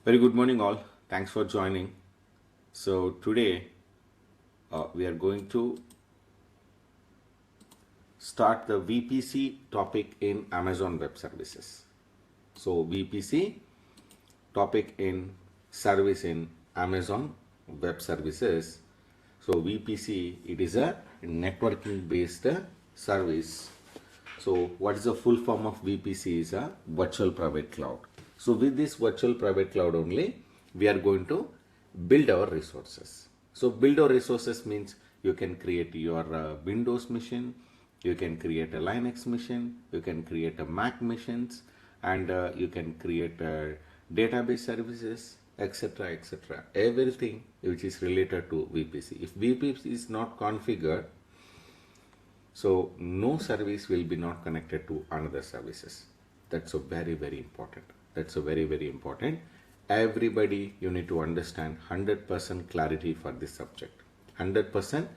Very good morning, all. Thanks for joining. So, today we are going to start the VPC topic in Amazon Web Services. So, VPC topic in service in Amazon Web Services. So, VPC, it is a networking based service. So, what is the full form of VPC? Is a virtual private cloud. So, with this virtual private cloud only, we are going to build our resources. So, build our resources means you can create your Windows machine, you can create a Linux machine, you can create a Mac machines, and you can create database services, etc., etc. Everything which is related to VPC. If VPC is not configured, so no service will be not connected to another services. That's a very important. That's a very important. Everybody, you need to understand 100% clarity for this subject. 100%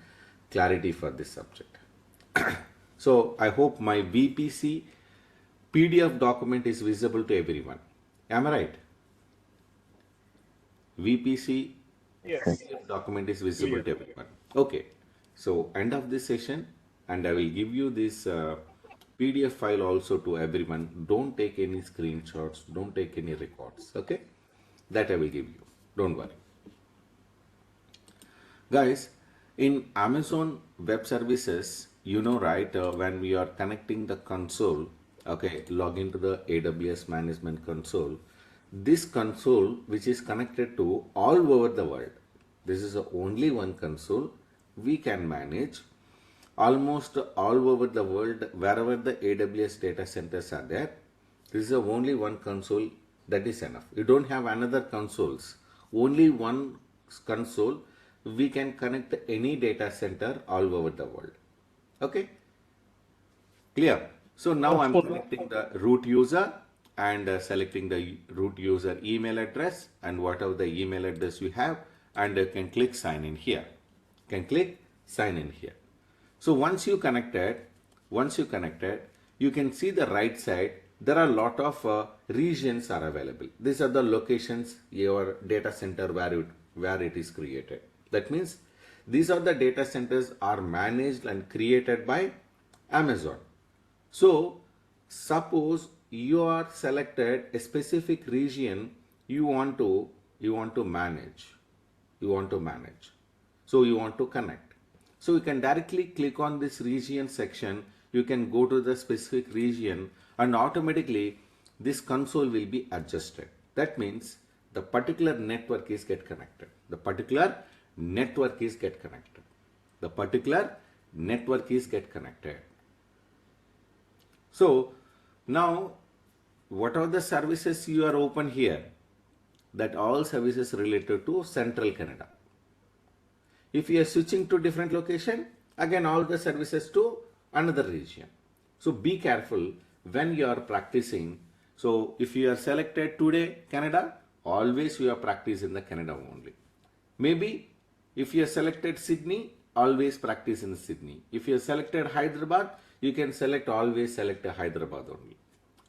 clarity for this subject. So I hope my VPC PDF document is visible to everyone. Am I right? VPC Yes. PDF document is visible to everyone. Okay. So end of this session, and I will give you this PDF file also to everyone. Don't take any screenshots. Don't take any records. Okay. That I will give you. Don't worry. Guys, in Amazon Web Services, you know, right, when we are connecting the console, okay, log into the AWS Management Console, this console which is connected to all over the world, this is the only one console we can manage almost all over the world, wherever the AWS data centers are there. This is the only one console, that is enough. You don't have another consoles, only one console. We can connect any data center all over the world. Okay, clear? So now I'm connecting the root user and selecting the root user email address and whatever the email address you have, and you can click sign in here. Can click sign in here. So once you connected, you can see the right side. There are a lot of regions are available. These are the locations your data center where it is created. That means these are the data centers are managed and created by Amazon. So suppose you are selected a specific region you want to manage. So you want to connect. So you can directly click on this region section. You can go to the specific region and automatically this console will be adjusted. That means the particular network is get connected. The particular network is get connected. So now what are the services you are open here? That all services related to Central Canada. If you are switching to different location, again all the services to another region. So be careful when you are practicing. So if you are selected today Canada, always you are practice in the Canada only. Maybe if you are selected Sydney, always practice in Sydney. If you are selected Hyderabad, you can always select Hyderabad only.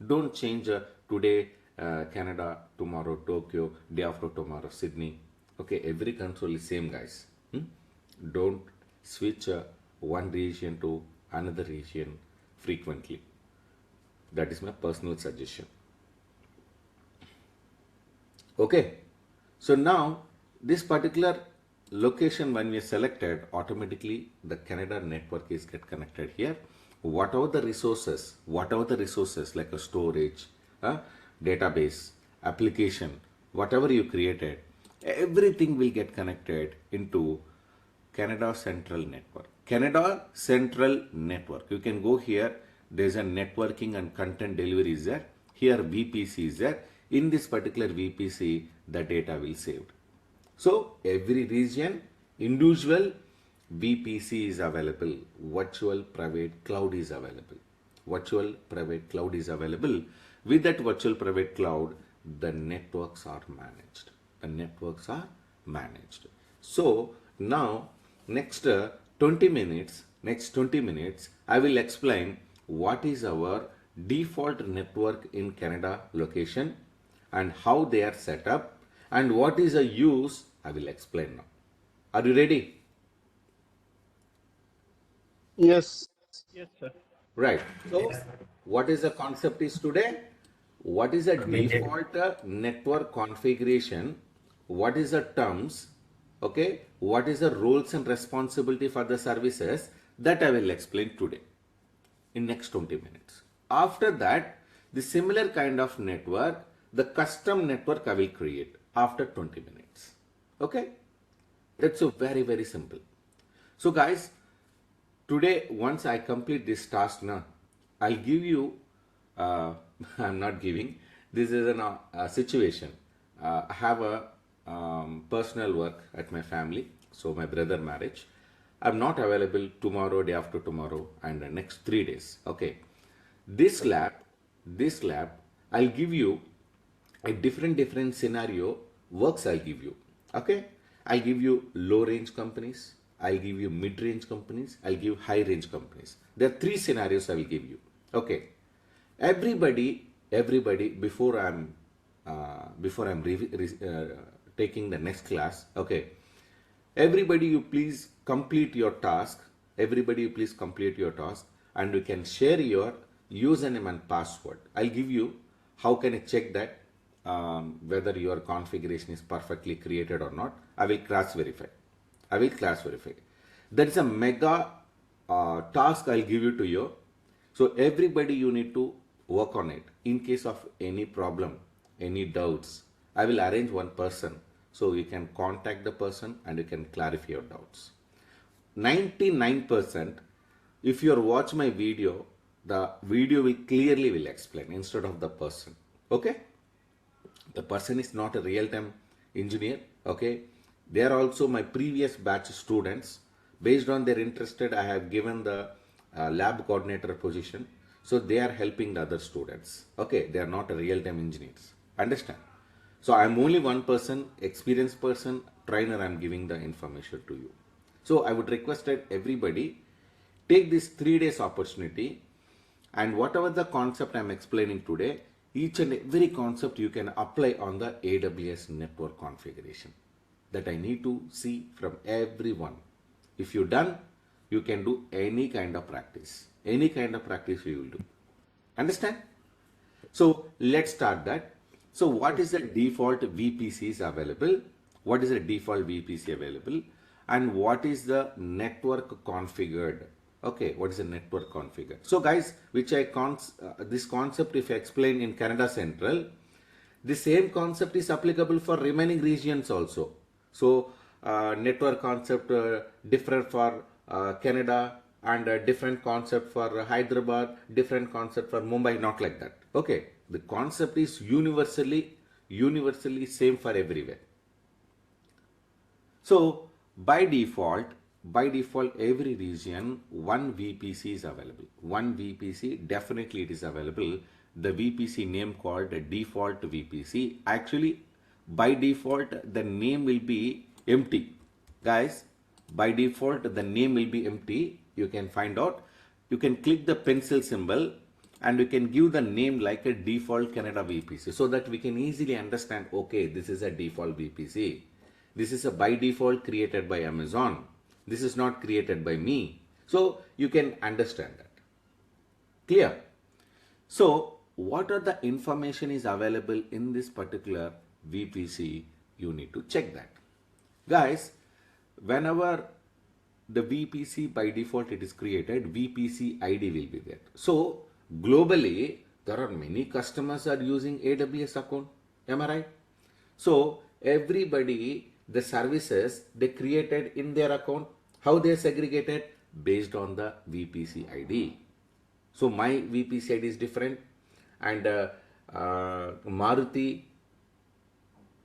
Don't change today Canada, tomorrow Tokyo, day after tomorrow Sydney. Okay, every console is same, guys. Don't switch one region to another region frequently. That is my personal suggestion. Okay, so now this particular location, when we are selected, automatically the Canada network is get connected here. Whatever the resources like a storage, database, application, whatever you created, everything will get connected into Canada Central Network. You can go here. There is a networking and content delivery is there. Here VPC is there. In this particular VPC, the data will saved. So every region, individual VPC is available. Virtual private cloud is available. With that virtual private cloud, the networks are managed. So now next 20 minutes, I will explain what is our default network in Canada location and how they are set up, And what is a use, I will explain now. Are you ready? Yes. Yes, sir. Right. So, what is the concept is today? What is a default network configuration? What is the terms? Okay. What is the roles and responsibility for the services? That I will explain today in next 20 minutes. After that, the similar kind of network, the custom network I will create after 20 minutes. Okay. That's so very, very simple. So guys, today once I complete this task now, I'll give you, uh, I'm not giving, this is a situation. I have a personal work at my family, so my brother marriage. I'm not available tomorrow, day after tomorrow, and the next 3 days. Okay. This lab, this lab, I'll give you a different scenario works. I'll give you, okay. I'll give you low range companies, I'll give you mid range companies, I'll give high range companies. There are three scenarios I will give you, okay. Everybody before I'm taking the next class, okay. Everybody you please complete your task, everybody you please complete your task, and you can share your username and password. I'll give you how can I check that, whether your configuration is perfectly created or not. I will cross verify. I will class verify. That is a mega task I'll give you to you. So everybody you need to work on it. In case of any problem, any doubts, I will arrange one person so you can contact the person and you can clarify your doubts. 99%, if you watch my video, the video will clearly will explain instead of the person. Okay? The person is not a real-time engineer, okay. They are also my previous batch students. Based on their interested, I have given the lab coordinator position, so they are helping the other students, okay. They are not a real-time engineers, understand. So I am only one person, experienced person, trainer. I am giving the information to you. So I would request that everybody take this 3 days opportunity, and whatever the concept I am explaining today, each and every concept you can apply on the AWS network configuration that I need to see from everyone. If you done, you can do any kind of practice. Any kind of practice you will do. Understand? So let's start that. So what is the default VPCs available? What is the default VPC available? And what is the network configured? Okay, what is the network configured? So guys, which this concept if I explain in Canada Central, the same concept is applicable for remaining regions also. So network concept different for Canada, and a different concept for Hyderabad, different concept for Mumbai, not like that. Okay, the concept is universally same for everywhere. So by default, every region one VPC is available. One VPC definitely it is available. The VPC name called the default VPC. Actually, by default the name will be empty, guys. By default the name will be empty. You can find out. You can click the pencil symbol and you can give the name like a default Canada VPC, so that we can easily understand, okay, this is a default VPC. This is a by default created by Amazon. This is not created by me. So you can understand that. Clear? So what are the information is available in this particular VPC? You need to check that. Guys, whenever the VPC by default it is created, VPC ID will be there. So globally, there are many customers are using AWS account. Am I right? So everybody, the services they created in their account, how they segregated based on the VPC ID. So my VPC ID is different, and Maruti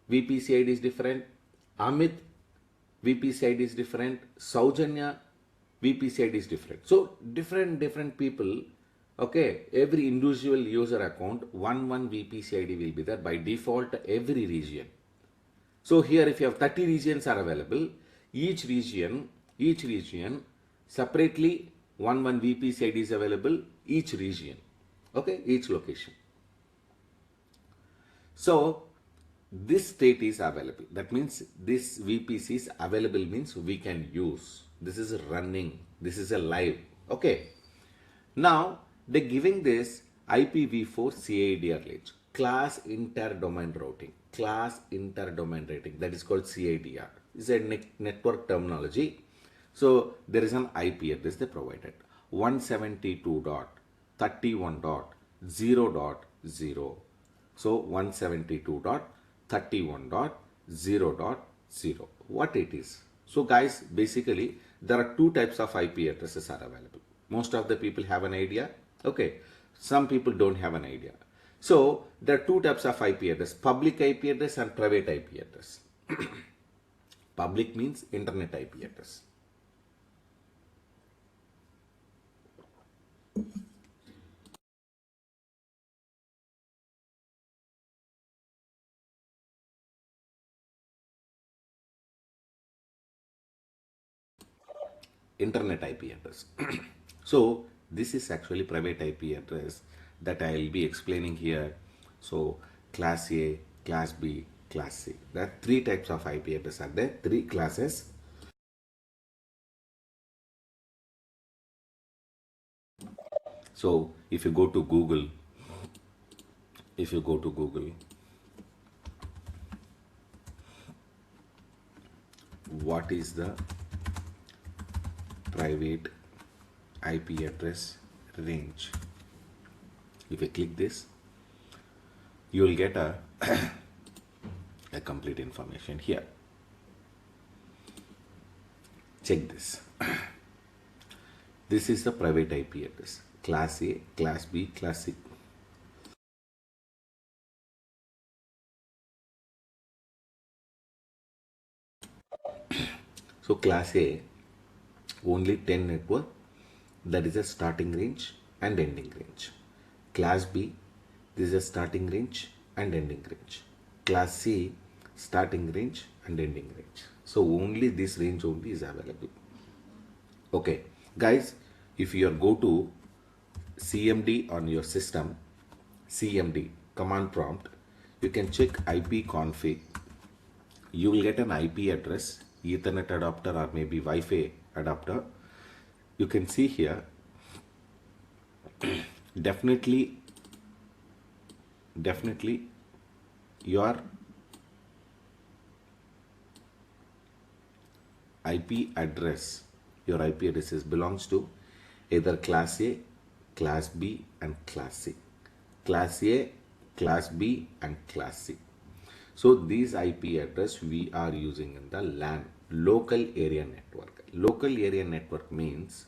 VPC ID is different, Amit VPC ID is different, Saujanya VPC ID is different. So different people, okay, every individual user account, one VPC ID will be there by default every region. So here if you have 30 regions are available, each region separately one VPC ID is available, each region, okay, each location. So this state is available. That means this VPC is available means we can use. This is running. This is a live. Okay. Now they're giving this IPv4 CIDR range, class interdomain routing. Class interdomain routing, that is called CIDR. It's a network terminology. So there is an IP address they provided, 172.31.0.0. So 172.31.0.0. What it is? So guys, basically there are two types of IP addresses are available. Most of the people have an idea. Okay. Some people don't have an idea. So there are two types of IP address, public IP address and private IP address. Public means internet IP address. Internet IP address. So this is actually private IP address that I will be explaining here. So class A, class B, class C. There are three types of IP address are there, three classes. So if you go to Google, what is the private IP address range? If you click this, you will get a complete information here. Check this. This is the private IP address, class A, class B, class C. So class A, only 10 network, that is a starting range and ending range. Class B, this is a starting range and ending range. Class C, starting range and ending range. So only this range only is available. Okay, guys, if you go to CMD on your system, CMD command prompt, you can check IP config. You will get an IP address, Ethernet adapter or maybe Wi-Fi adapter. You can see here, definitely your IP address, belongs to either class A, class B and class C. Class A, class B and class C. So these IP address we are using in the LAN, local area network. Local area network means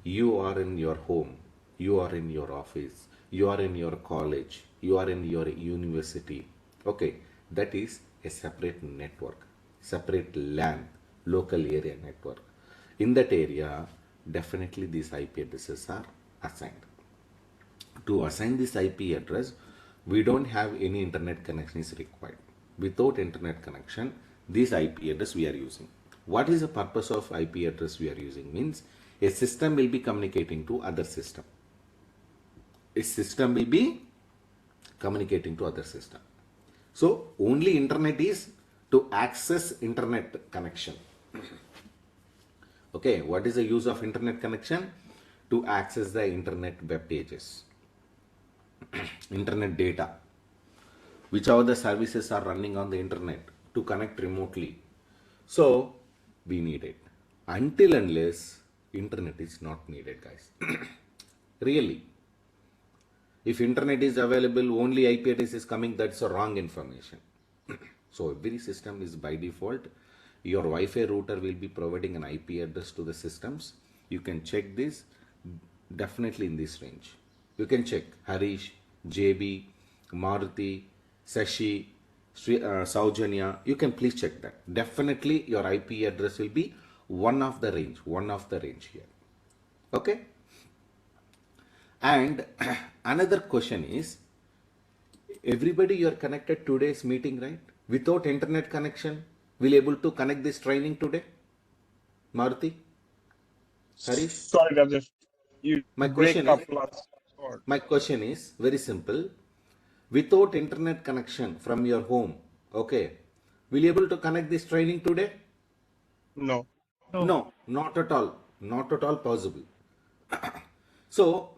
you are in your home, you are in your office, you are in your college, you are in your university. Okay, that is a separate network, separate LAN, local area network. In that area, definitely these IP addresses are assigned. To assign this IP address, we don't have any internet connection is required. Without internet connection, this IP address we are using. What is the purpose of IP address we are using? Means a system will be communicating to other system. A system will be communicating to other system. So only internet is to access internet connection. Okay, what is the use of internet connection? To access the internet web pages, internet data, whichever the services are running on the internet, to connect remotely. So we need it. Until unless internet is not needed, guys. Really, if internet is available, only IP address is coming, that's a wrong information. So every system is by default, your Wi-Fi router will be providing an IP address to the systems. You can check this, definitely in this range. You can check Harish, JB, Maruti, Sashi, Saujanya. You can please check that. Definitely your IP address will be one of the range here. Okay. And another question is, everybody you are connected today's meeting, right? Without internet connection, will able to connect this training today? Maruti? Harish? Sorry, Rajesh. You My break question up is, last word. my question is very simple. Without internet connection from your home, Okay. Will you able to connect this training today? No. No. No, not at all. Not at all possible. So,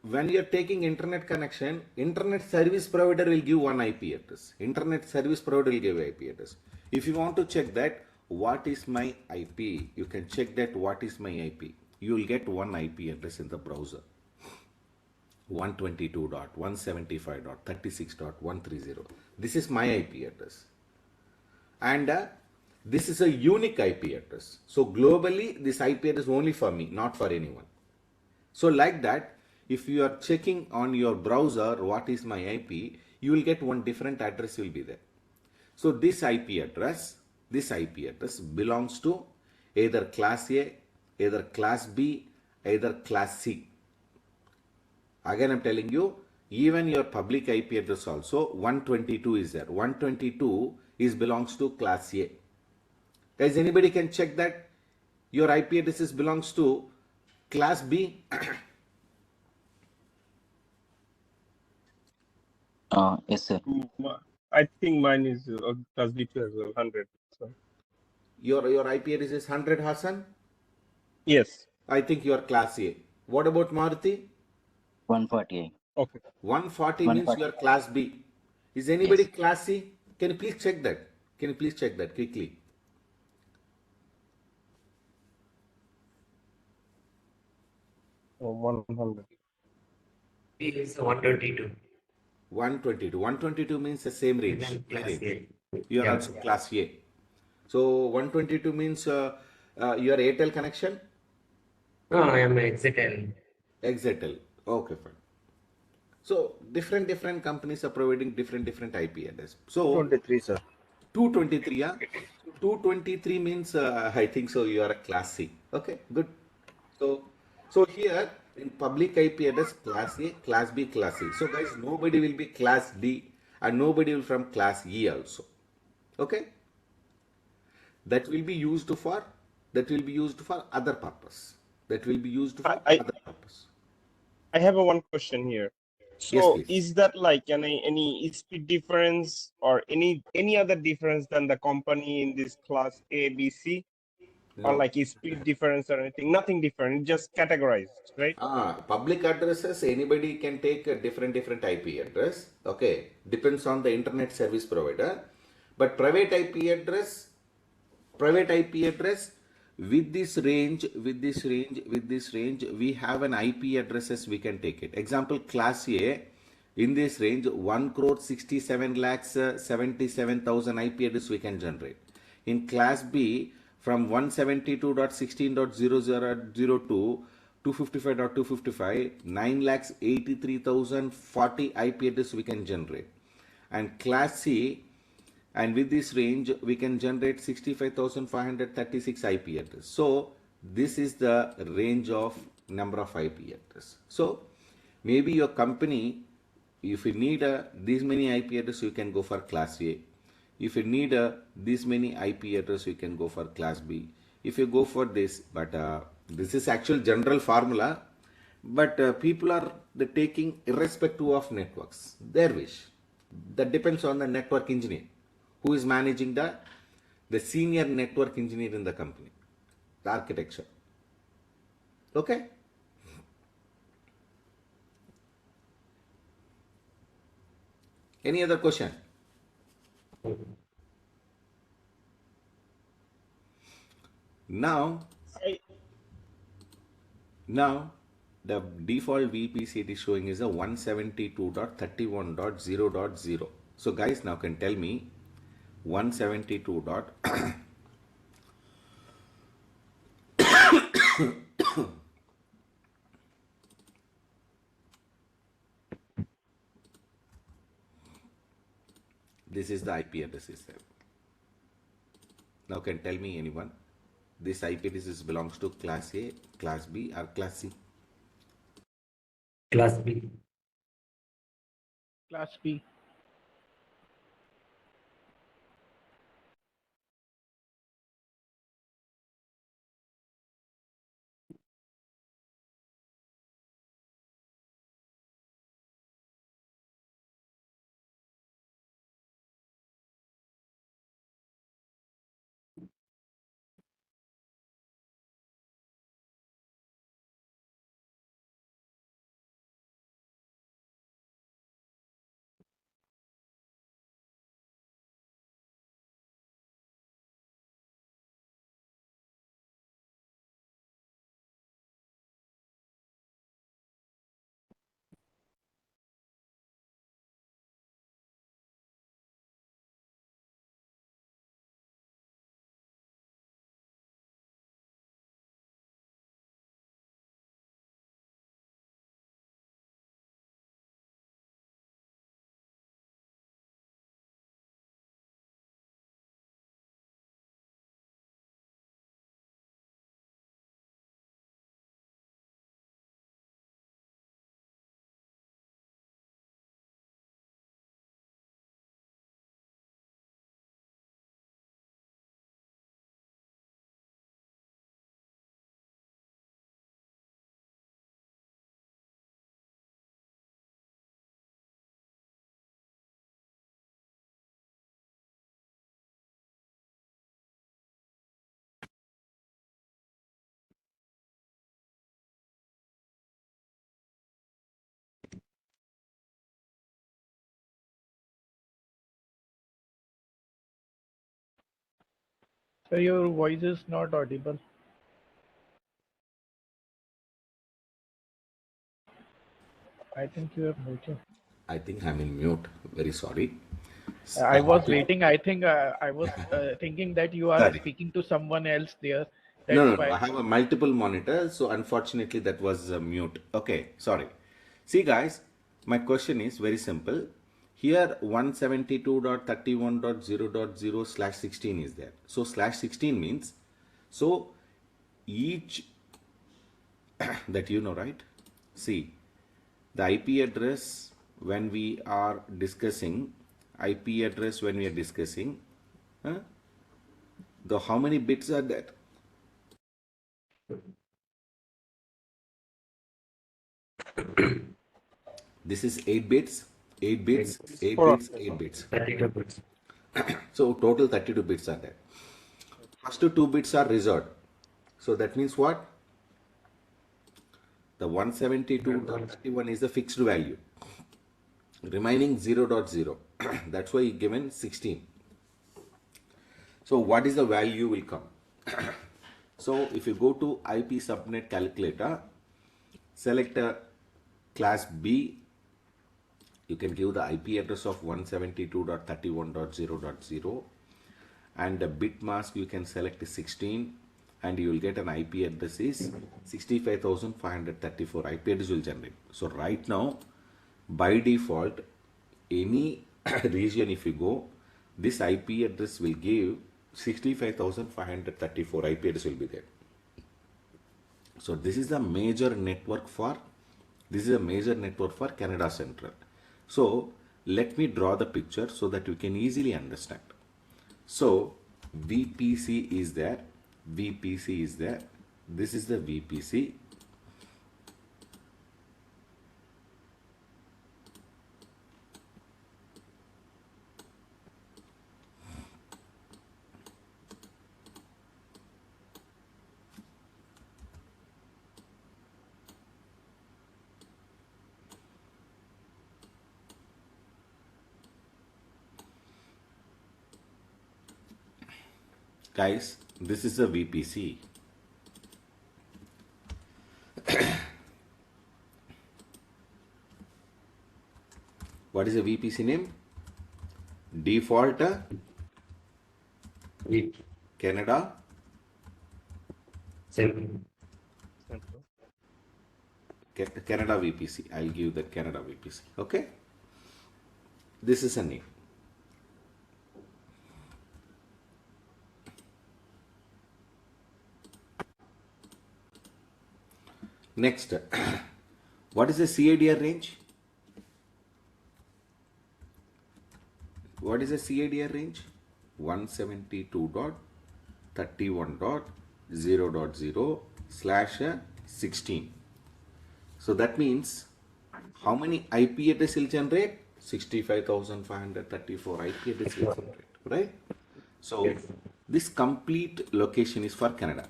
when you're taking internet connection, internet service provider will give one IP address. Internet service provider will give IP address. If you want to check that, what is my IP? You can check that what is my IP. You will get one IP address in the browser. 122.175.36.130. This is my IP address. And this is a unique IP address. So globally, this IP address is only for me, not for anyone. So like that, if you are checking on your browser, what is my IP, you will get one different address will be there. So this IP address belongs to either class A, either class B, either class C. Again, I'm telling you, even your public IP address also 122 is there. 122 is belongs to class A. Guys, anybody can check that your IP addresses belongs to class B. Yes, sir. I think mine is class B2 as well, 100. So Your IP address is 100, Hassan. yes. I think you are class A. What about Maruti? 148. Okay. 140 means you 140. are class B. Is anybody Yes. class C? Can you please check that? Can you please check that quickly? Oh, 100. He is 122. 122. 122 means the same range. Even My class range. A. You are Yeah. also class A. So 122 means your Airtel connection? No, I am Exitel. Exitel. Okay, fine. So different companies are providing different IP address. So 23, sir. 223, yeah. 223 means I think so you are a class C. Okay, good. So so here in public IP address class A, class B, class C. So guys, nobody will be class D and nobody will from class E also. Okay, that will be used for other purpose. That will be used I, for I other purpose. I have a one question here. Yes, So please. is that like any speed difference or any other difference than the company in this class A, B, C? Or No. like is speed difference or anything? Nothing different, just categorized, right? Public addresses, anybody can take a different IP address. Okay, depends on the internet service provider. But private IP address with this range, we have an IP addresses we can take it. Example, class A, in this range, 1 crore 67 lakhs 77,000 IP address we can generate. In class B, from 172.16.0002 255.255, 9 lakhs 83,040 IP address we can generate. And class C, and with this range we can generate 65,536 IP address. So this is the range of number of IP address. So maybe your company, if you need these many IP address, you can go for class A. If you need this many IP address, you can go for class B. If you go for this, but this is actual general formula, but people are the taking irrespective of networks, their wish. That depends on the network engineer who is managing the senior network engineer in the company, the architecture. Okay. Any other question? Now, I, now the default VPC it is showing is a 172.31.0.0. So guys, now can tell me 172 dot this is the IP address is there. Now can tell me anyone this IP address belongs to class A, class B or class C? Class B. Class B. So your voice is not audible. I think you have muted. I think I'm in mute. Very sorry. I was waiting. I think I was thinking that you are Sorry. speaking to someone else there. No, That's no, no. why. I have a multiple monitor, so unfortunately that was mute. Okay, sorry. See, guys, my question is very simple. Here 172.31.0.0/16 is there. So /16 means, so each that you know, right? See, the IP address when we are discussing, IP address when we are discussing, huh? The how many bits are that? This is 8 bits, 8 bits, 8 4 bits, octets. 8 bits. 32 bits. So total 32 bits are there. First 2 bits are reserved. So that means what? The 172.31 is the fixed value. Remaining 0.0. That's why given 16. So what is the value will come? So if you go to IP subnet calculator, select a class B, you can give the IP address of 172.31.0.0 and the bit mask you can select 16 and you will get an IP address is 65,534 IP address will generate. So right now by default any region if you go, this IP address will give 65,534 IP address will be there. So this is a major network for Canada Central. So let me draw the picture so that you can easily understand. So VPC is there, VPC is there. This is the VPC. Guys, this is the VPC. What is the VPC name? Default Canada Central. Canada VPC. I'll give the Canada VPC. Okay. This is a name. Next, what is the CADR range? What is the CADR range? 172.31.0.0/16. So that means how many IP address will generate? 65,534 IP address will generate, right? So this complete location is for Canada.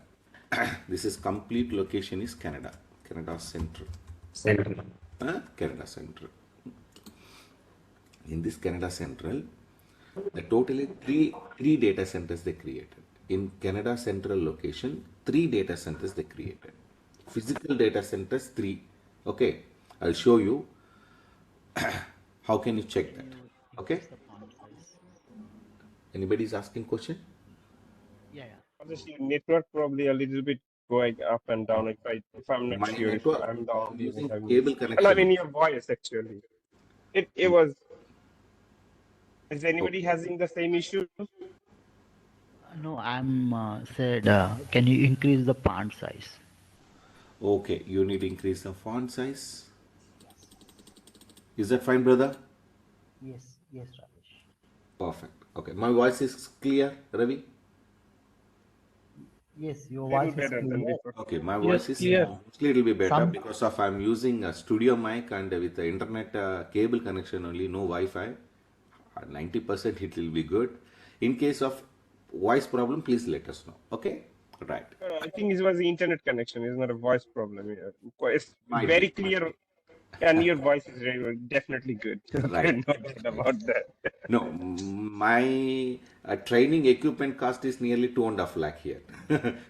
This is complete location is Canada, Canada Central. Central. Canada Central. In this Canada Central, the totally three data centers they created. In Canada Central location, 3 data centers they created. Physical data centers 3. Okay, I'll show you how can you check that. Okay. Anybody is asking question? Yeah. Obviously, network probably a little bit going up and down. If I'm not My sure if network, I'm the I'm only one using having cable this. And I connection. mean your voice actually. It was. Is anybody having the same issue? No, I'm said, can you increase the font size? Okay, you need to increase the font size. Is that fine, brother? Yes, Rajesh. Perfect. Okay, my voice is clear, Ravi? Yes, your Little voice is better than clear. before. Okay, my Yes, voice is clear. mostly it will be better Some because of I'm using a studio mic and with the internet cable connection only, no Wi-Fi. 90% it will be good. In case of voice problem, please let us know. Okay, right. I think it was the internet connection. It's not a voice problem. It's Might very be, might clear, and your voice is definitely good. be. Right. No doubt about that. No, my training equipment cost is nearly 2.5 lakh here.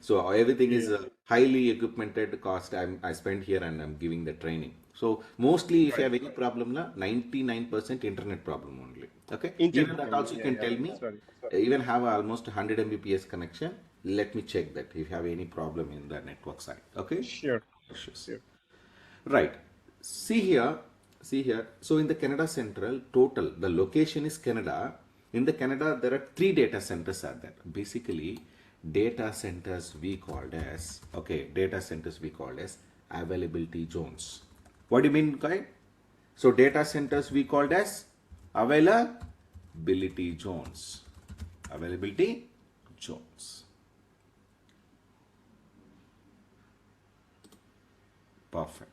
So everything is highly equipmented cost I spend here and I'm giving the training. So mostly if you have any problem, 99% internet problem only. Okay. Even that also you can tell me. Sorry. Even have almost 100 Mbps connection. Let me check that if you have any problem in the network side. Okay. Sure. Right. See here. So in the Canada Central, total, the location is Canada. In the Canada, there are 3 data centers are there. Basically, data centers we called as, availability zones. What do you mean, guy? So data centers we called as availability zones. Availability zones. Perfect.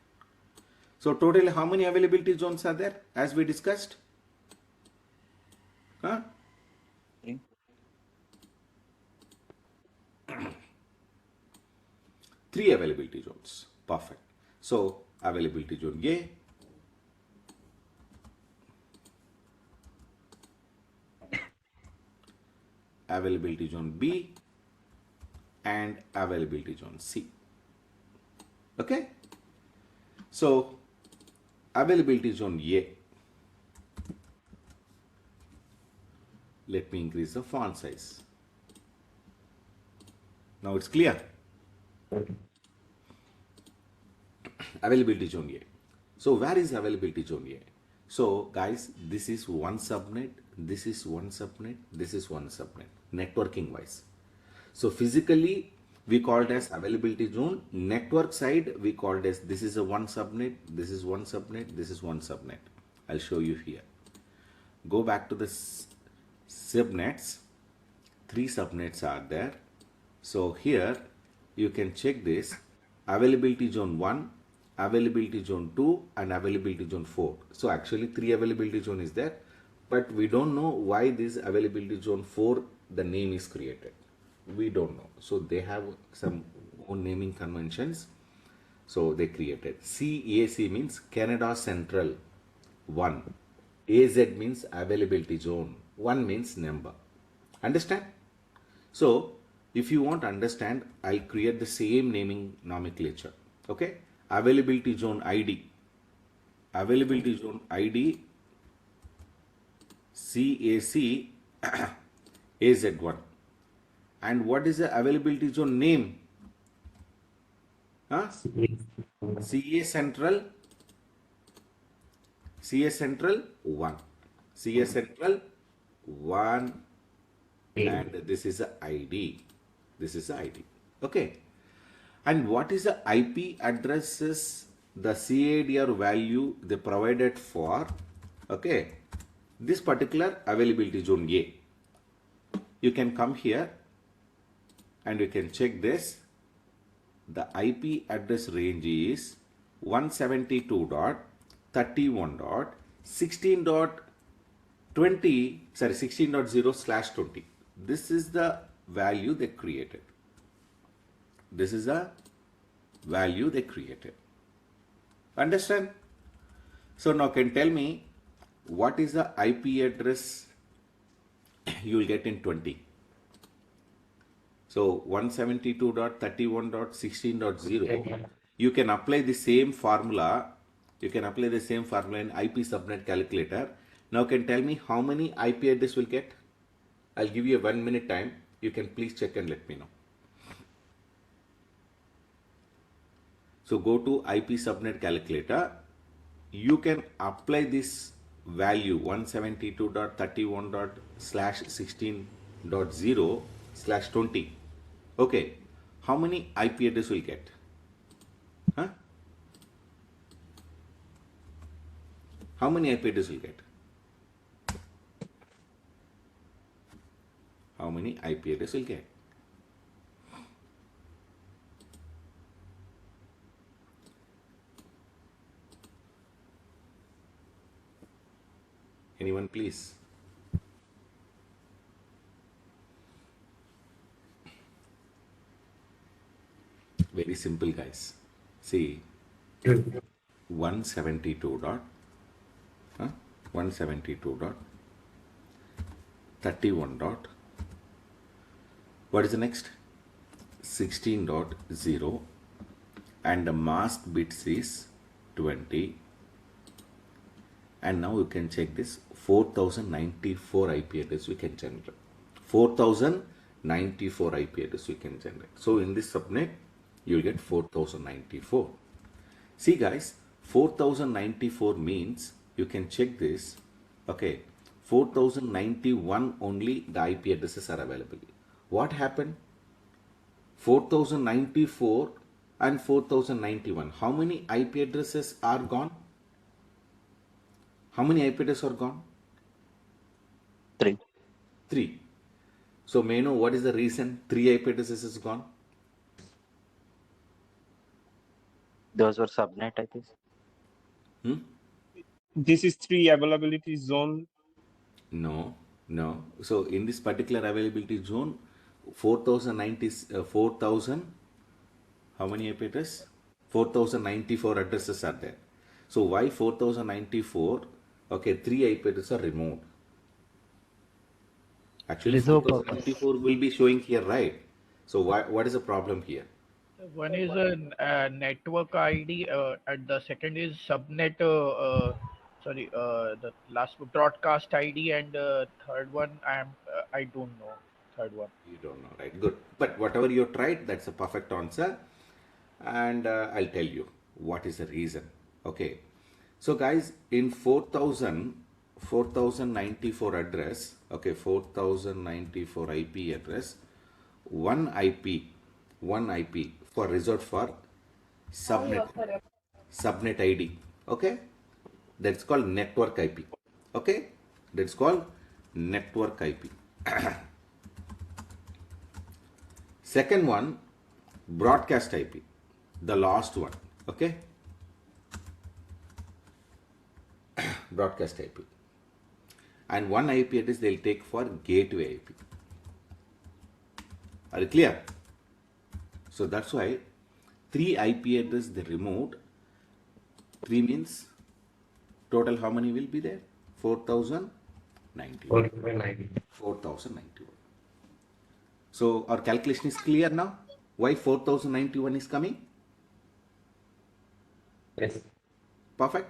So totally how many availability zones are there as we discussed? Huh? 3 availability zones. Perfect. So availability zone A, availability zone B, and availability zone C. Okay. So availability zone A. Let me increase the font size. Now it's clear. Availability zone A. So where is availability zone A? So guys, this is one subnet, this is one subnet, this is one subnet, networking wise. So physically we called as availability zone. Network side we called as this is a one subnet, this is one subnet, this is one subnet. I'll show you here. Go back to the subnets. 3 subnets are there. So here you can check this availability zone 1, availability zone 2 and availability zone 4. So actually 3 availability zone is there, but we don't know why this availability zone 4 the name is created. We don't know. So they have some own naming conventions. So they created CAC means Canada Central 1. AZ means availability zone. 1 means number. Understand? So if you want to understand, I'll create the same naming nomenclature. Okay. Availability zone ID. Availability zone ID CAC AZ1. And what is the availability zone name? Huh? CA Central 1. CA Central 1. And this is the ID. This is the ID. Okay. And what is the IP addresses, the CADR value they provided for, okay, this particular availability zone A. You can come here and you can check this. The IP address range is 172.31.16.20/20. This is the value they created. This is the value they created. Understand? So now can tell me what is the IP address you will get in 20. So 172.31.16.0, you can apply the same formula. You can apply the same formula in IP subnet calculator. Now can tell me how many IP address will get? I'll give you a 1 minute time. You can please check and let me know. So go to IP subnet calculator. You can apply this value 172.31./16.0/20. Okay. How many IP address will get? Huh? How many IP address will get? How many IP address will get? Anyone please? Very simple guys. See 172 dot 172.31 What is the next? 16.0, and the mask bits is 20. And now you can check this 4094 IP address we can generate. 4094 IP address we can generate. So in this subnet, you'll get 4094. See guys, 4094 means you can check this. Okay, 4091 only the IP addresses are available. What happened? 4094 and 4091. How many IP addresses are gone? How many IP addresses are gone? 3. 3. So may I know what is the reason 3 IP addresses is gone? Those were subnet IPs. This is 3 availability zone. No, no. So in this particular availability zone, 4000, how many IP address? 4094 addresses are there. So why 4094? Okay, 3 IP addresses are removed. Actually, Reserve purpose. 4094 will be showing here, right? So what is the problem here? One is a network ID, and the second is subnet. The last broadcast ID, and third one I don't know. Third one. You don't know, right? Good. But whatever you tried, that's a perfect answer. And I'll tell you what is the reason. Okay. So guys, in 4094 address, okay, 4094 IP address, one IP for reserved for subnet ID. Okay. That's called network IP. Okay. That's called network IP. Second one, broadcast IP, the last one, okay? Broadcast IP. And one IP address they'll take for gateway IP. Are you clear? So that's why 3 IP address they removed. 3 means total how many will be there? 4091. 4091. So our calculation is clear now. Why 4091 is coming? Yes. Perfect.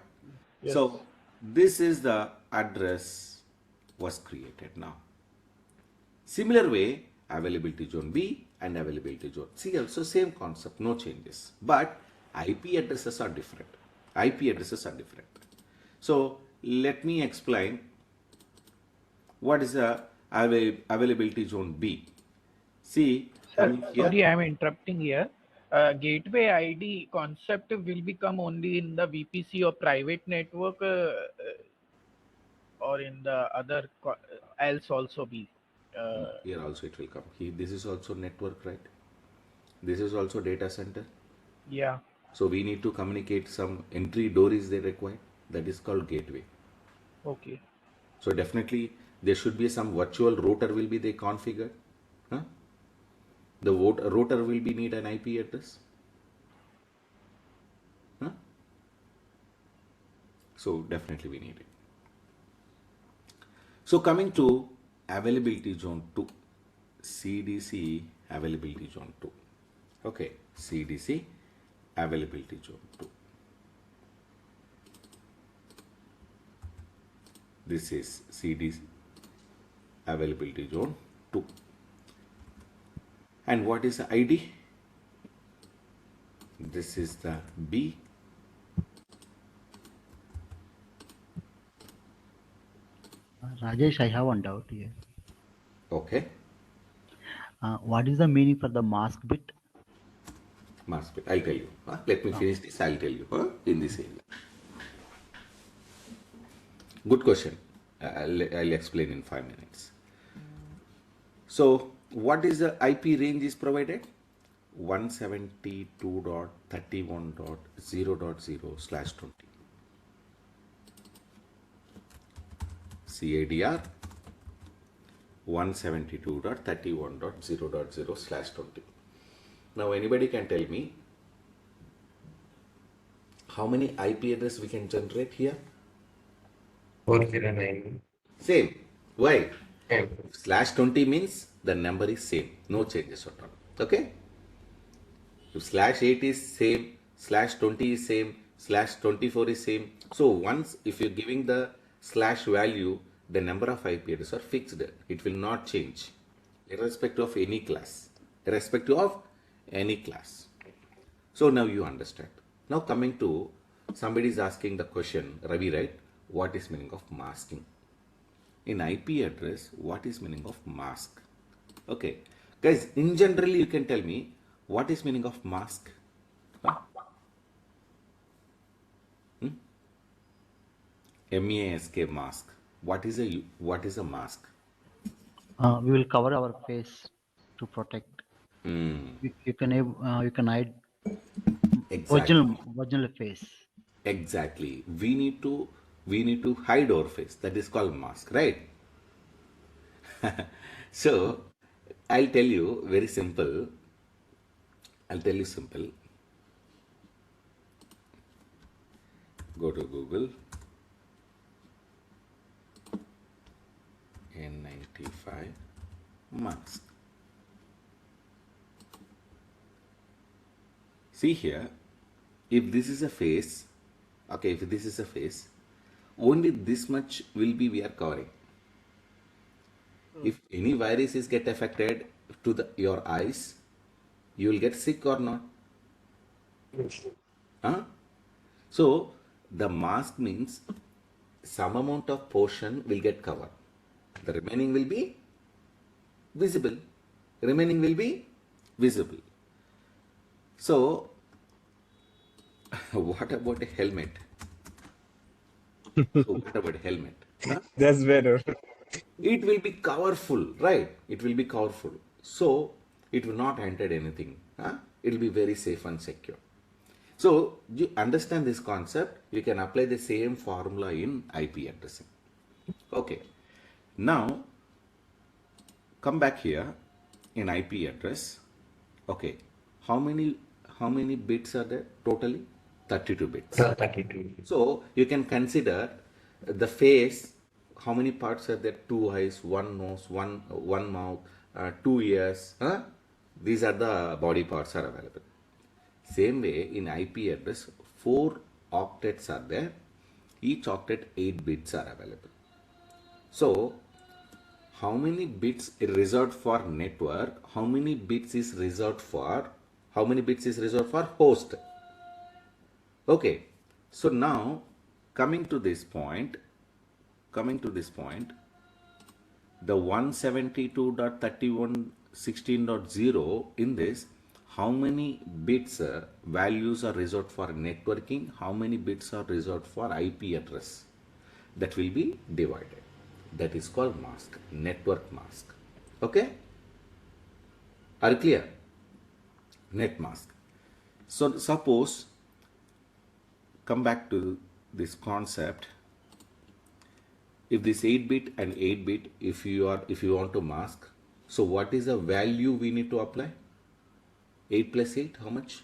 Yes. So this is the address was created now. Similar way, availability zone B and availability zone C also same concept, no changes. But IP addresses are different. IP addresses are different. So let me explain what is the availability zone B. See, coming here. Sorry, I'm interrupting here. Gateway ID concept will become only in the VPC or private network, or in the other else also be. Here also it will come. This is also network, right? This is also data center. Yeah. So we need to communicate some entry door is there required. That is called gateway. Okay. So definitely there should be some virtual router will be they configured. Huh? The router will be need an IP address. Huh? So definitely we need it. So coming to availability zone 2, CDC availability zone 2. Okay, CDC availability zone 2. This is CDC availability zone 2. And what is the ID? This is the B. Rajesh, I have one doubt here. Okay. What is the meaning for the mask bit? Mask bit. I'll tell you. Let me finish this. I'll tell you in this area. Good question. I'll explain in 5 minutes. So what is the IP range is provided? 172.31.0.0/20. CADR 172.31.0.0/20. Now anybody can tell me how many IP address we can generate here? 409. Same. Why? Yeah. /20 means the number is same, no changes at all. Okay. If /8 is same, /20 is same, /24 is same. So once if you're giving the slash value, the number of IP addresses are fixed. It will not change irrespective of any class. Irrespective of any class. So now you understand. Now coming to somebody is asking the question, Ravi, right? What is meaning of masking? In IP address, what is meaning of mask? Okay, guys, in generally you can tell me what is meaning of mask? Huh? M-A-S-K, mask. What is a mask? We will cover our face to protect. You can hide Exactly. original face. Exactly. We need to hide our face. That is called mask, right? So I'll tell you very simple. I'll tell you simple. Go to Google. N95 mask. See here, if this is a face, okay, if this is a face, only this much will be we are covering. If any viruses get affected to your eyes, you will get sick or not? Huh? So the mask means some amount of portion will get covered. The remaining will be visible. Remaining will be visible. So what about a helmet? So what about a helmet? Huh? That's better. It will be coverful, right? It will be coverful. So it will not enter anything. Huh? It will be very safe and secure. So you understand this concept, you can apply the same formula in IP addressing. Okay. Now come back here in IP address. Okay. How many bits are there totally? 32 bits. 32. So you can consider the face, how many parts are there? 2 eyes, 1 nose, one mouth, 2 ears. Huh? These are the body parts are available. Same way in IP address, 4 octets are there. Each octet 8 bits are available. So how many bits is reserved for network? How many bits is reserved for host? Okay, so now coming to this point, the 172.31.16.0 in this, how many bits values are reserved for networking? How many bits are reserved for IP address? That will be divided. That is called mask, network mask. Okay? Are you clear? Net mask. So suppose, come back to this concept. If this 8-bit and 8-bit, if you want to mask, so what is the value we need to apply? 8 plus 8, how much?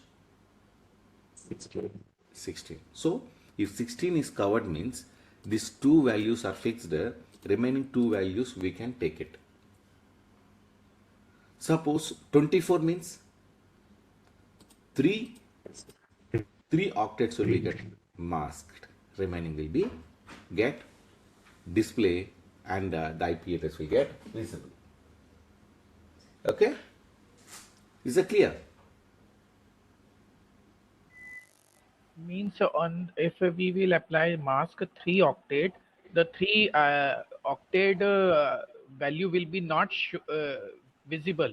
16. 16. So if 16 is covered means these 2 values are fixed, remaining 2 values we can take it. Suppose 24 means 3 octets will be get masked, remaining will be get display, and the IP address will get visible. Okay, is it clear? Means on if we will apply mask 3 octet, the 3 octet value will be not visible.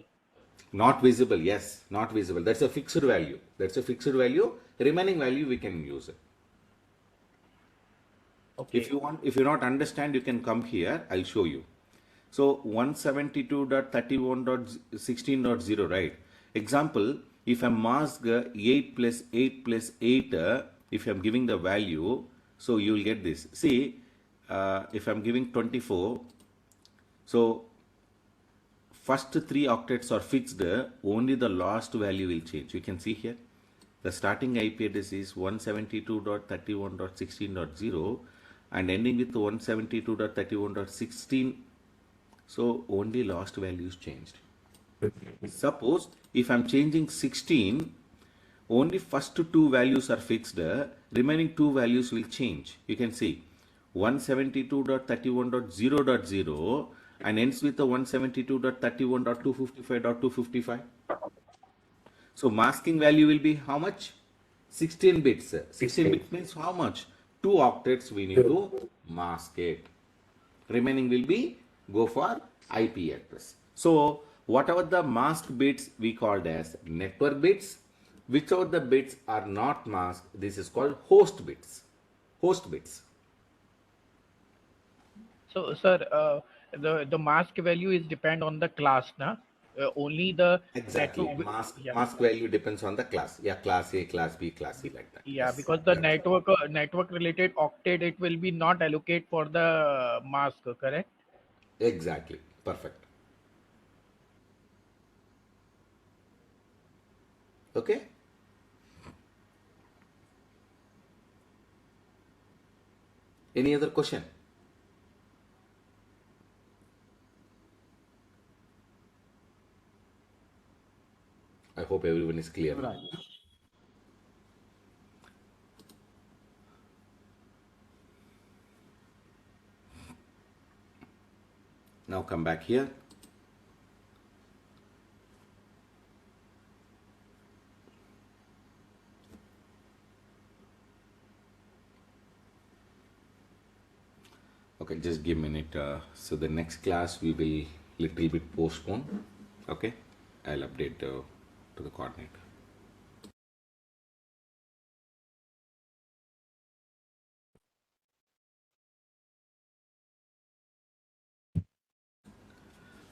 Not visible, yes, not visible. That's a fixed value. Remaining value we can use it. Okay. If you not understand, you can come here. I'll show you. So 172.31.16.0, right? Example, if I mask 8 plus 8 plus 8, if I'm giving the value, so you will get this. See, if I'm giving 24, so first 3 octets are fixed, only the last value will change. You can see here, the starting IP address is 172.31.16.0 and ending with 172.31.16. So only last values changed. Suppose if I'm changing 16, only first two values are fixed, remaining two values will change. You can see 172.31.0.0 and ends with the 172.31.255.255. So masking value will be how much? 16 bits. 16 bits means how much? 2 octets we need to mask it. Remaining will be go for IP address. So whatever the masked bits we called as network bits, whichever the bits are not masked, this is called host bits. Host bits. So, sir, the mask value is depend on the class, na? Only the Exactly. network. Yeah, Mask value depends on the class. Yeah, class A, class B, class C, like that. yeah, Yes. because the network related octet, it will be not allocate for the mask, correct? Exactly. Perfect. Okay. Any other question? I hope everyone is clear now. Now come back here. Okay, just give a minute. So the next class we will little bit postpone. Okay, I'll update to the coordinator.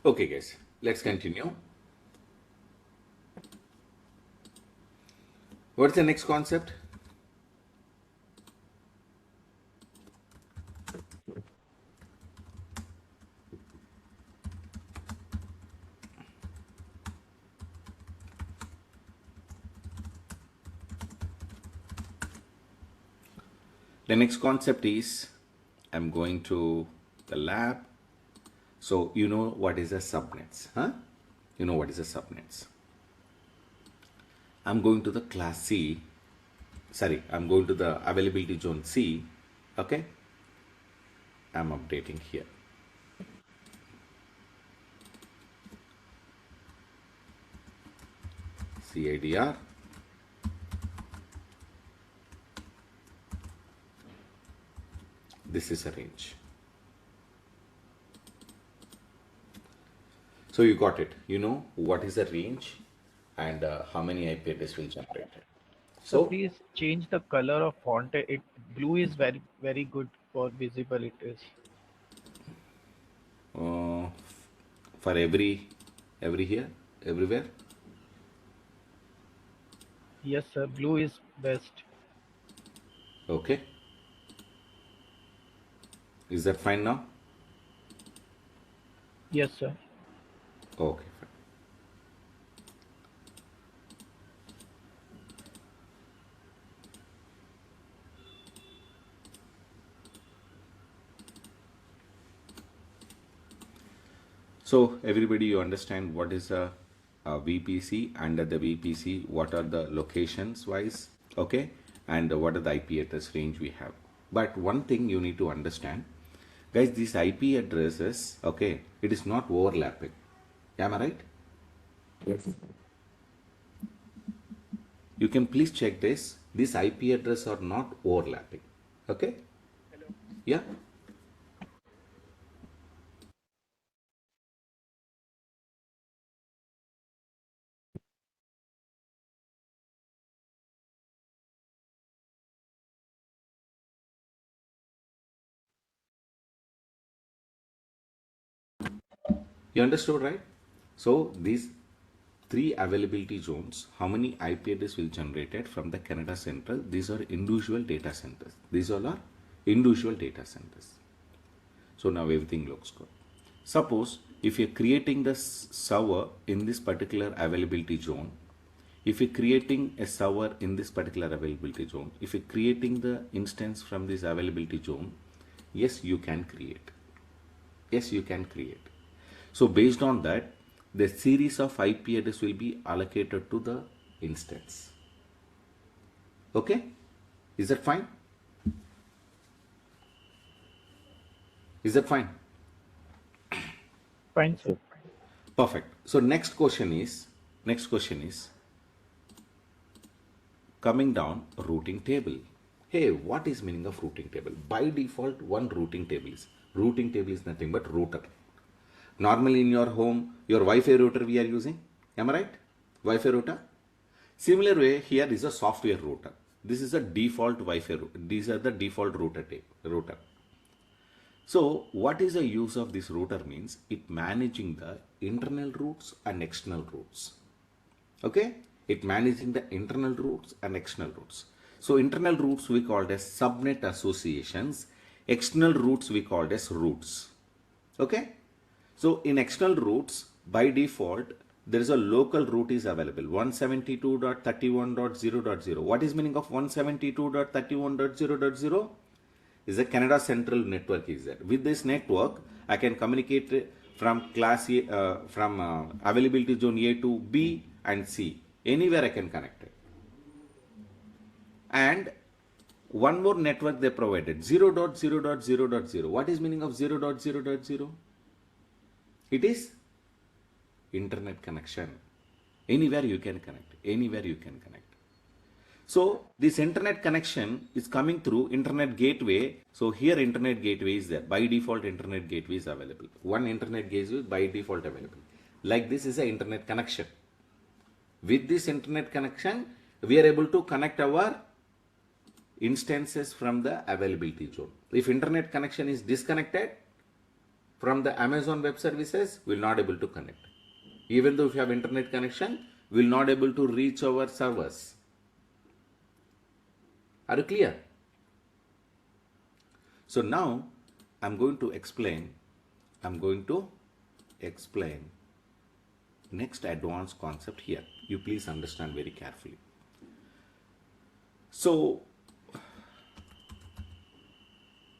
Okay, guys, let's continue. What's the next concept? The next concept is I'm going to the lab. So you know what is a subnets, huh? You know what is a subnets. I'm going to the class C. Sorry, I'm going to the availability zone C. Okay, I'm updating here. CIDR. This is a range. So you got it. You know what is the range and how many IP address will generate. So So please change the color of font. It blue is very good for visible. It is. uh, for every here, everywhere. Yes, sir. Blue is best. Okay. Is that fine now? Yes, sir. Okay, fine. So everybody, you understand what is a VPC, under the VPC, what are the locations wise, okay, and what are the IP address range we have. But one thing you need to understand, guys, these IP addresses, okay, it is not overlapping. Am I right? Yes. You can please check this. These IP address are not overlapping. Okay? Yeah. You understood, right? So these three availability zones, how many IP address will generated from the Canada Central? These are individual data centers. These all are individual data centers. So now everything looks good. Suppose if you're creating the server in this particular availability zone, if you're creating a server in this particular availability zone, if you're creating the instance from this availability zone, yes, you can create. Yes, you can create. So based on that, the series of IP address will be allocated to the instance. Okay, is that fine? Is that fine? Fine, sir. Perfect. So next question is coming down routing table. Hey, what is meaning of routing table? By default, one routing table is nothing but router. Normally in your home, your Wi-Fi router we are using. Am I right? Wi-Fi router. Similar way, here is a software router. This is a default Wi-Fi router. These are the default router. So what is the use of this router means it managing the internal routes and external routes. Okay, it managing the internal routes and external routes. So internal routes we called as subnet associations, external routes we called as routes. Okay, so in external routes by default there is a local route is available 172.31.0.0. What is meaning of 172.31.0.0? Is a Canada Central network is there. With this network, I can communicate from class A, from availability zone A to B and C. Anywhere I can connect it. And one more network they provided 0.0.0.0. What is meaning of 0.0.0? It is internet connection. Anywhere you can connect. Anywhere you can connect. So this internet connection is coming through internet gateway. So here internet gateway is there. By default internet gateway is available. One internet gateway by default available. Like this is an internet connection. With this internet connection, we are able to connect our instances from the availability zone. If internet connection is disconnected from the Amazon Web Services, we will not able to connect. Even though if you have internet connection, we will not able to reach our servers. Are you clear? So now I'm going to explain next advanced concept here. You please understand very carefully. So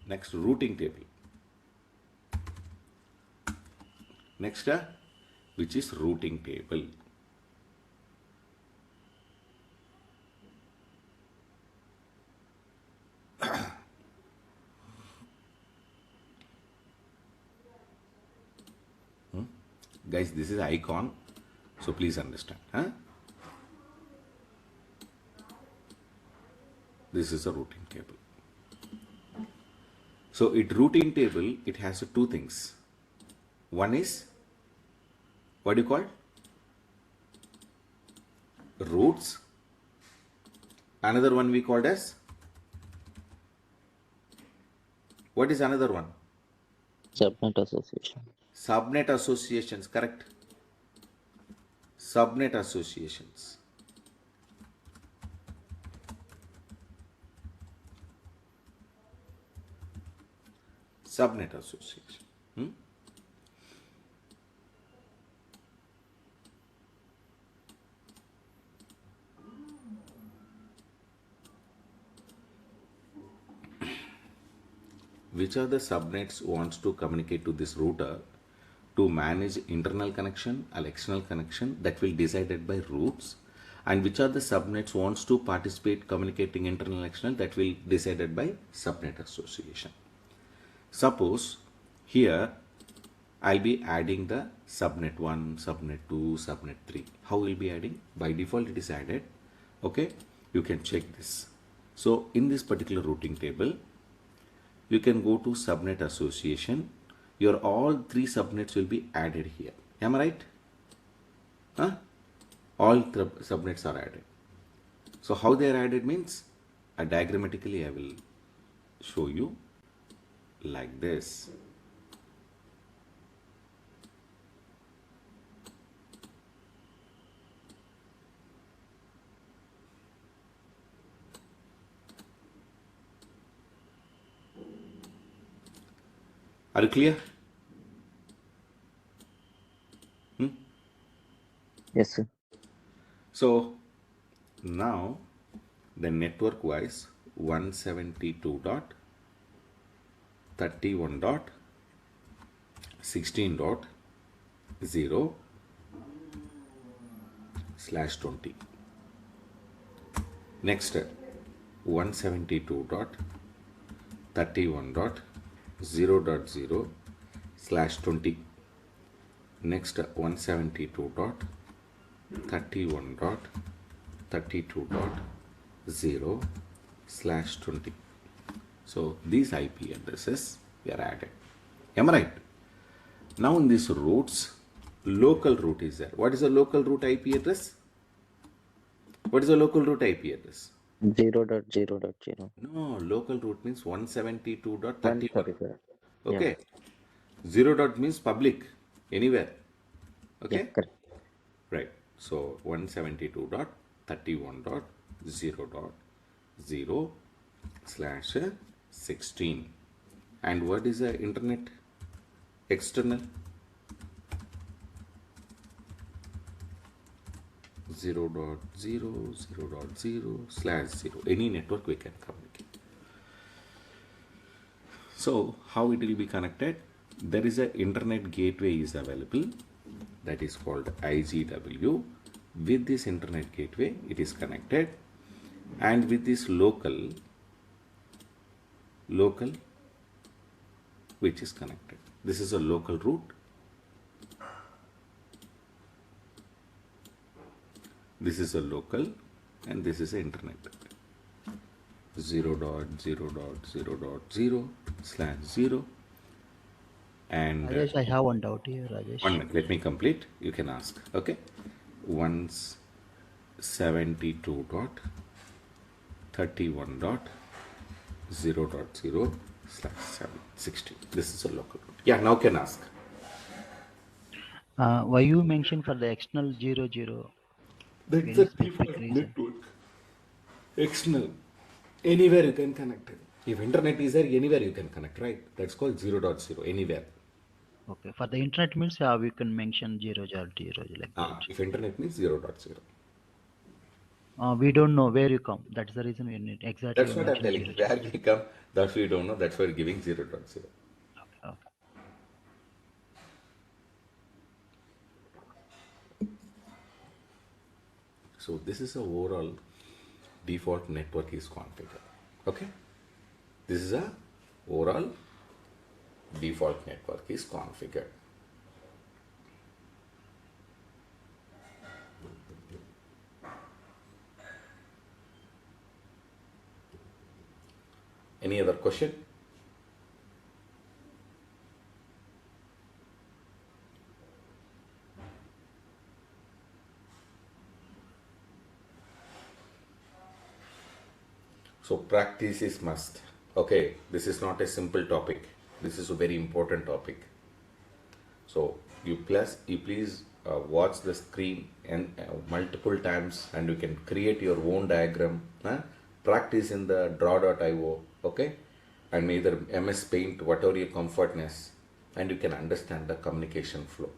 next routing table. Next which is routing table. Guys, this is icon, so please understand. This is a routing table. So routing table, it has two things. One is, what do you call? Routes. Another one we called as, what is another one? Subnet association. Subnet associations, correct? Subnet associations. Subnet association. Which are the subnets wants to communicate to this router to manage internal connection or external connection, that will decided by routes, and which are the subnets wants to participate communicating internal external, that will decided by subnet association. Suppose here I'll be adding the subnet 1, subnet 2, subnet 3. How will be adding? By default it is added. Okay, you can check this. So in this particular routing table, you can go to subnet association. Your all three subnets will be added here. Am I right? All subnets are added. So how they are added means, diagrammatically I will show you like this. Are you clear? Yes, sir. So now the network wise 172.31.16. 0/20. Next 172.31.0.0/20. Next 172.31.32.0/20. So these IP addresses we are added. Am I right? Now in this routes, local route is there. What is a local route IP address? What is a local route IP address? 0.0.0. No, local route means 172.31. 135. Okay. 0 dot means public, anywhere. Yeah, Okay. correct. Right. So 172.31.0.0/16. And what is the internet external? 0.0/0. Any network we can communicate. So how it will be connected? There is a internet gateway is available, that is called IGW. With this internet gateway it is connected, and with this local which is connected. This is a local route. This is a local, and this is a internet. 0.0.0.0/0. And Rajesh, I have one doubt here, Rajesh. 1 minute, let me complete. You can ask. Okay. 172.31.0.0/16. This is a local route. Yeah, now can ask. Why you mentioned for the external 00? That's Any the specific default reason? network. External. Anywhere you can connect it. If internet is there, anywhere you can connect, right? That's called 0.0, anywhere. Okay. For the internet means we can mention 0.0 like that. If internet means 0.0. We don't know where you come. That's the reason we need exactly That's you what I'm mentioned telling you. 0.0. Where we come, that we don't know. That's why we're giving 0.0. Okay. So this is a overall default network is configured. Okay. This is a overall default network is configured. Any other question? So practice is must. Okay, this is not a simple topic. This is a very important topic. So you please watch the screen and multiple times, and you can create your own diagram. Practice in the draw.io. Okay, and either MS Paint, whatever your comfortness, and you can understand the communication flow.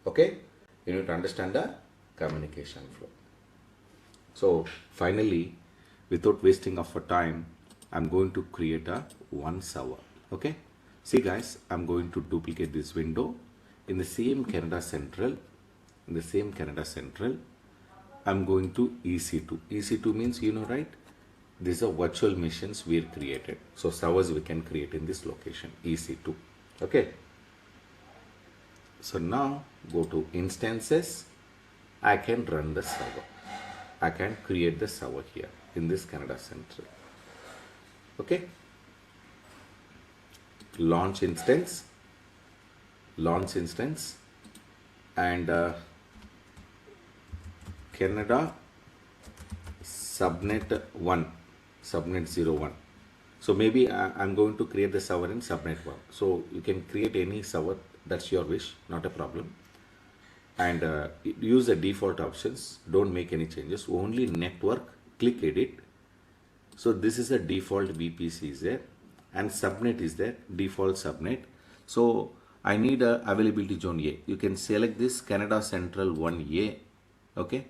Okay, you need to understand the communication flow. So finally, without wasting of time, I'm going to create a one server. Okay, see guys, I'm going to duplicate this window in the same Canada Central. I'm going to EC2. EC2 means, you know, right? These are virtual machines we created. So servers we can create in this location, EC2. Okay. So now go to instances. I can run the server. I can create the server here in this Canada Central. Okay. Launch instance, and Canada subnet 1, subnet 01. So maybe I'm going to create the server in subnet 1. So you can create any server, that's your wish, not a problem. And use the default options, don't make any changes, only network, click edit. So this is a default VPC is there, and subnet is there, default subnet. So I need a availability zone A. You can select this Canada Central 1A. Okay,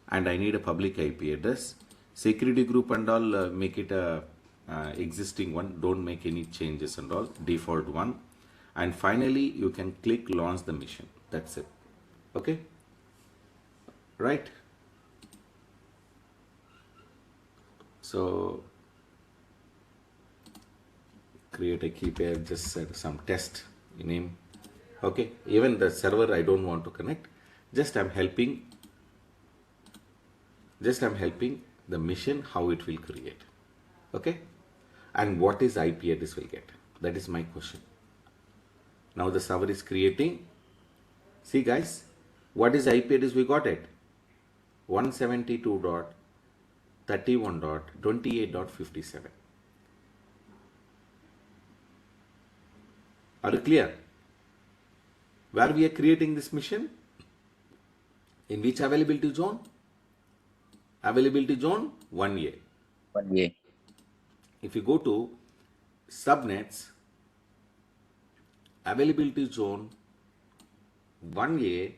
and I need a public IP address. Security group and all, make it a existing one, don't make any changes and all, default one. And finally you can click launch the mission. That's it. Okay, right? So create a key pair, just set some test name. Okay, even the server I don't want to connect, just I'm helping the mission how it will create. Okay, and what is IP address will get, that is my question. Now the server is creating. See guys, what is IP address we got it? 172.31.28.57. Are you clear? Where we are creating this mission? In which availability zone? Availability zone 1A. 1A. If you go to subnets, availability zone 1A,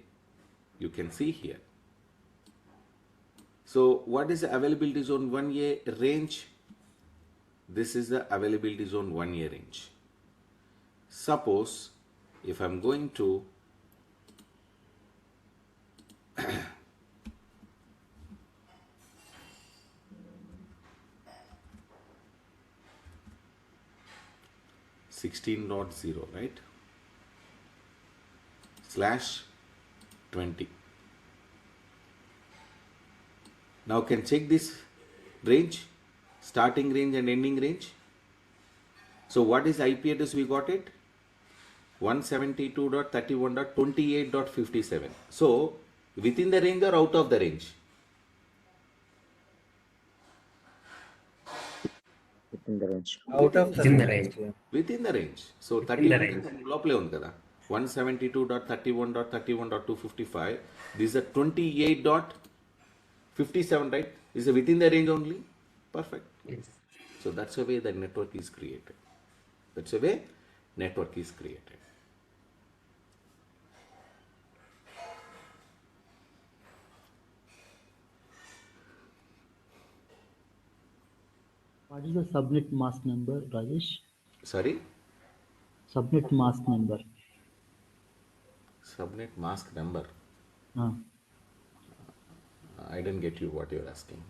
you can see here. So what is the availability zone 1A range? This is the availability zone 1A range. Suppose if I'm going to (16.0), right, /20. Now can check this range, starting range and ending range. So what is IP address we got it? 172.31.28.57. So within the range or out of the range? Within the range. Out of the Within the range. range. Within the range. So Within the 31 range. లోపలే ఉంది కదా. 172.31.31.255. This is a 28.57, right? Is it within the range only? Perfect. Yes. So that's the way the network is created. That's the way network is created. What is the subnet mask number, Rajesh? Sorry? Subnet mask number. Subnet mask number. Ah, I didn't get you what you're asking.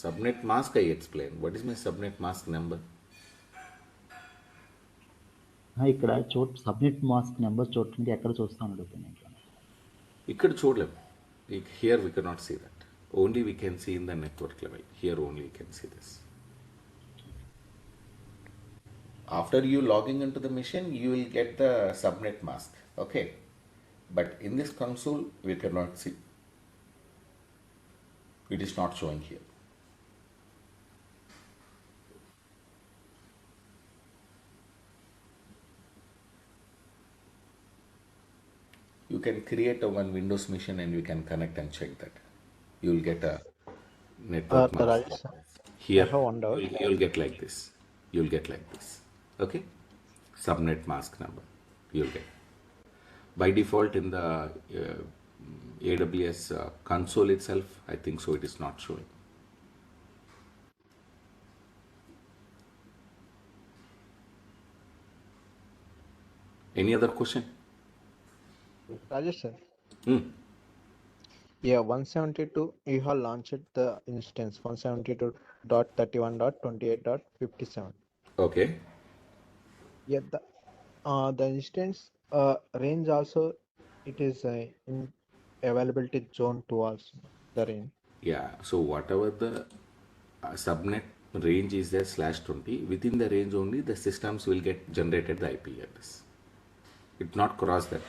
Subnet mask I explained. What is my subnet mask number? ఇక్కడ subnet mask number చూడటానికి ఎక్కడ చూస్తాను అడుగుతున్నాను. ఇక్కడ చూడలేం. Here we cannot see that. Only we can see in the network level. Here only we can see this. After you logging into the machine, you will get the subnet mask. Okay. But in this console, we cannot see. It is not showing here. You can create a one Windows machine and you can connect and check that. You will get a network mask. Rajesh, Here, I have one doubt. you'll get like this. You'll get like this. Okay? Subnet mask number. You'll get. By default, in the AWS console itself, I think so, it is not showing. Any other question? Rajesh sir, Hmm. yeah, 172, you have launched the instance 172.31.28.57. Okay. Yeah, the instance range also, it is in availability zone 2 also, the range. Yeah. So whatever the subnet range is there /20, within the range only the systems will get generated the IP address. It not cross that.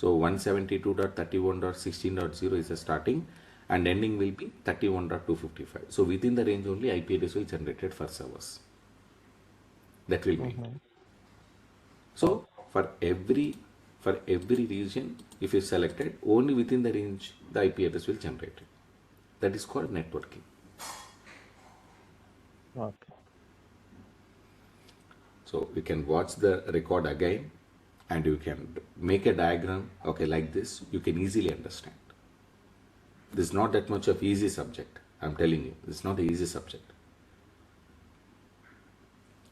So 172.31.16.0 is the starting and ending will be 31.255. So within the range only IP address will generated for servers. That will mean. So for every region, if you selected, only within the range the IP address will generate. That is called networking. Okay. So you can watch the record again and you can make a diagram, okay, like this. You can easily understand. This is not that much of easy subject. I'm telling you, this is not an easy subject.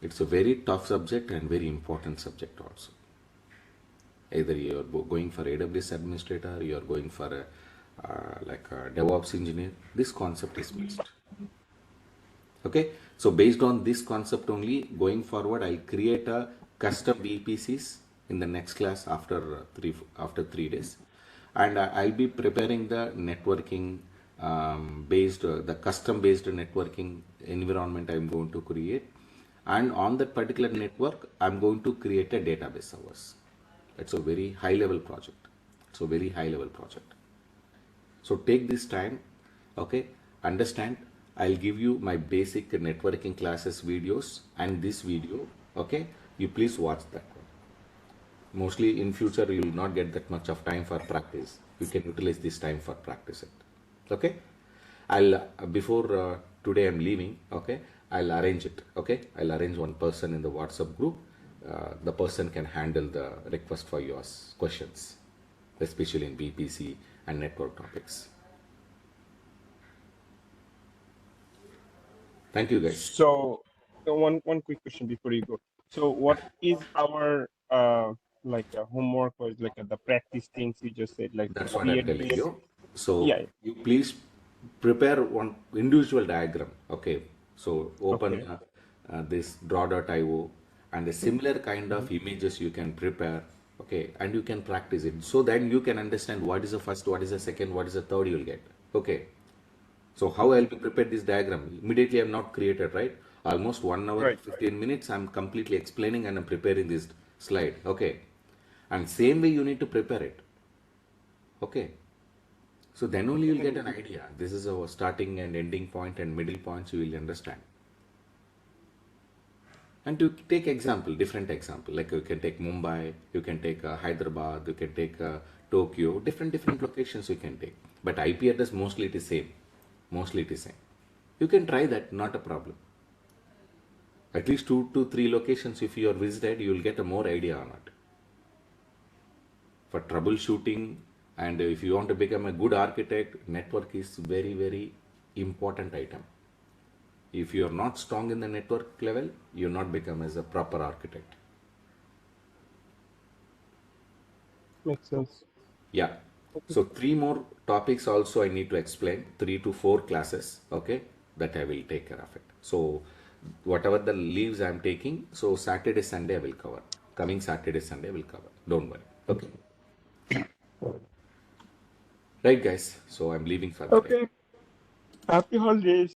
It's a very tough subject and very important subject also. Either you're going for AWS administrator, you're going for a like a DevOps engineer. This concept is missed. Okay, so based on this concept only, going forward, I'll create a custom VPCs in the next class after 3 days, and I'll be preparing the networking based the custom based networking environment I'm going to create, and on that particular network, I'm going to create a database servers. It's a very high level project. It's a very high level project. So take this time, okay, understand. I'll give you my basic networking classes videos and this video, okay. You please watch that one. Mostly in future you will not get that much of time for practice. You can utilize this time for practice it, okay. I'll before today I'm leaving, okay. I'll arrange it, okay. I'll arrange one person in the WhatsApp group. The person can handle the request for your questions, especially in VPC and network topics. Thank you, guys. So one quick question before you go. So what is our like a homework or like the practice things you just said, like That's what I'm create telling this? you. So Yeah. you please prepare one individual diagram. Okay. So open Okay. this draw.io and a similar kind of images you can prepare. Okay. And you can practice it. So then you can understand what is the first, what is the second, what is the third you'll get. Okay. So how I'll be prepared this diagram? Immediately I'm not created, right? Almost 1 hour, Right. 15 minutes, I'm completely explaining and I'm preparing this slide. Okay. And same way you need to prepare it. Okay. So then only you'll get an idea. This is our starting and ending point and middle points you will understand. And to take example, different example, like you can take Mumbai, you can take Hyderabad, you can take Tokyo, different locations you can take. But IP address mostly it is same. Mostly it is same. You can try that, not a problem. At least 2 to 3 locations if you are visited, you will get a more idea on it. For troubleshooting, and if you want to become a good architect, network is very important item. If you are not strong in the network level, you not become as a proper architect. Makes sense. Yeah. So 3 more topics also I need to explain, 3 to 4 classes, okay, that I will take care of it. So whatever the leaves I am taking, so Saturday, Sunday I will cover. Coming Saturday, Sunday I will cover. Don't worry. Okay. Right, guys. So I'm leaving for the day. Okay. Happy holidays.